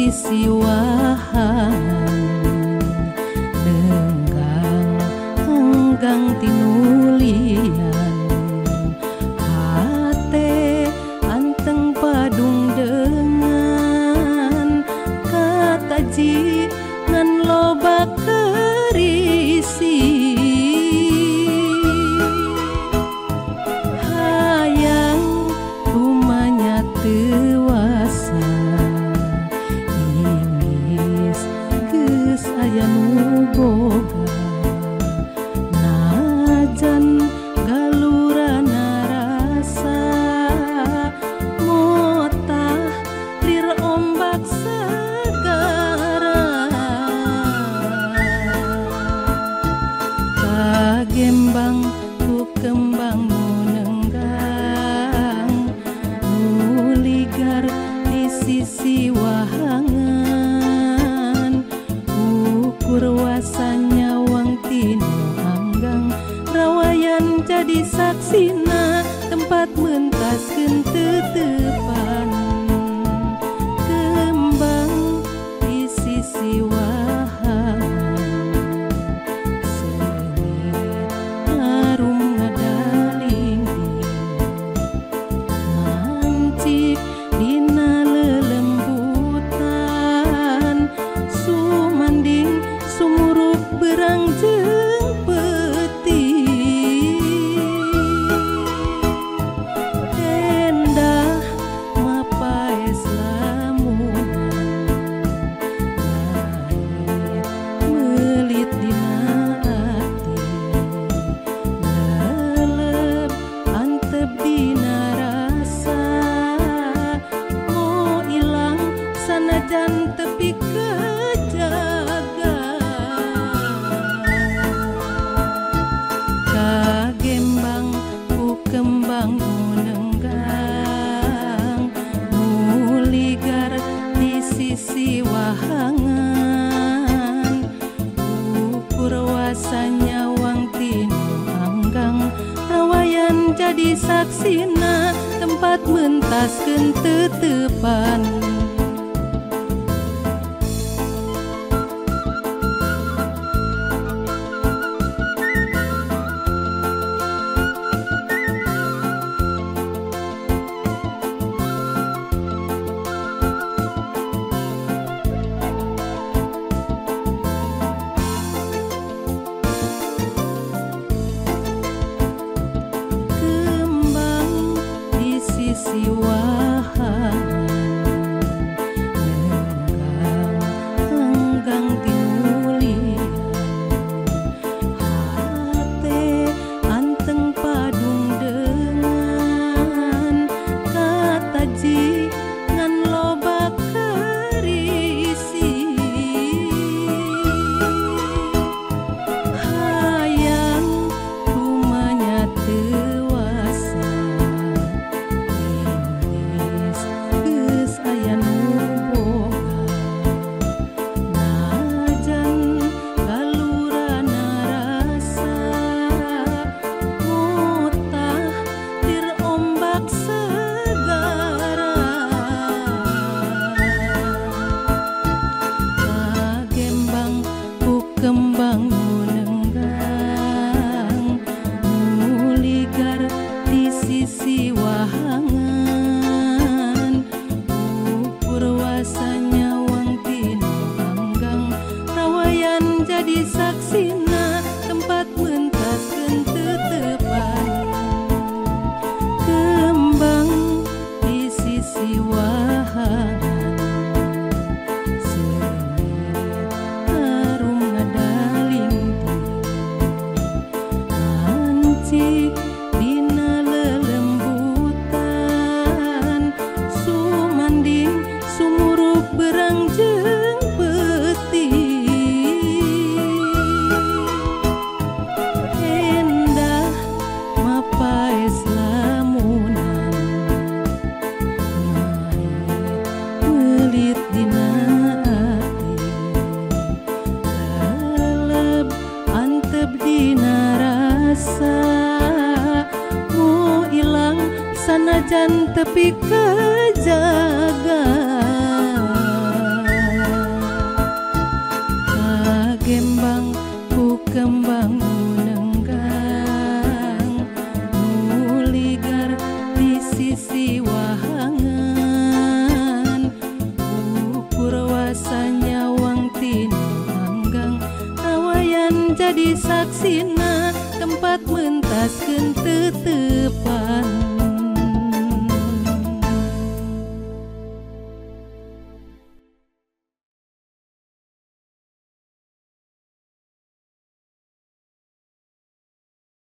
sisi wahangan enggang tinulian hate anteng padung dengan kata ji ngan loba kerisi hayang rumahnya tewasa imis geus aya nu boga najan galurana rasa motah lir ombak segara kagembang ku kembang nu nenggang nu ligar di sisi wahangan ukur wasanya wang tinu anggang rawayan jadi saksina tempat mentaskeun tetepan kembang di sisi wahangan seunit harum ngadalingging ngancik dina lelembutan sumanding sumurup berang jeung peti endah mapaes lamunan lain melit dina ati leleb antep dina rasa mau ilang sanajan tepi kejaga kagembang ku kembang nu nenggang nu ligar di sisi wahangan ukur wasanya wang tinu anggang rawayan jadi saksina tempat mentaskeun tetepan kembang di sisi wahangan enggang tinulian hate anteng padung dengan kata ji ngan loba kerisi hayang rumahnya tewasa imis geus aya nu boga najan galurana rasa motah lir ombak segara kagembang ku kembang nu nenggang nu ligar di sisi wahangan ukur wasanya wang tinu anggang rawayan jadi saksina tempat mentaskeun tetepan kembang di sisi wahangan seunit harum ngadalingging ngancik dina lelembutan sumanding sumurup berang jeung peti endah mapaes lamunan lain melit dina ati leleb antep dina rasa mau ilang sanajan tepi kejaga asa nyawang tinu hanggang nawayan jadi saksina tempat mentaskeun teu teu